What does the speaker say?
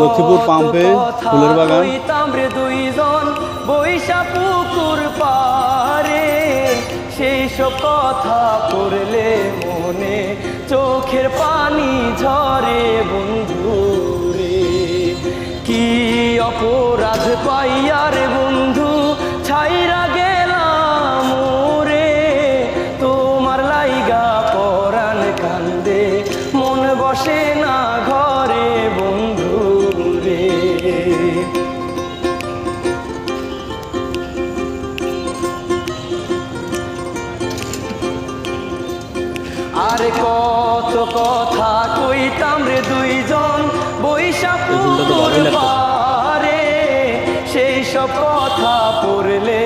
লক্ষ্মীপুর পাম্পে ফুলের বাগান। তামরে দুইজন বৈশা পুকুর পারে, সেই সব কথা পড়লে মনে চোখের পানি ঝরে বন্ধু রে। কি অপরাধ পাইয়া রে বন্ধু ছাইরা গেলাম রে, তোমার লাইগা পরাণ কান্দে মন বসে না ঘরে বন্ধু রে। আর কত কথা কইতাম রে দুইজন বৈশা পুকুর পারে, সেই সব কথা পড়লে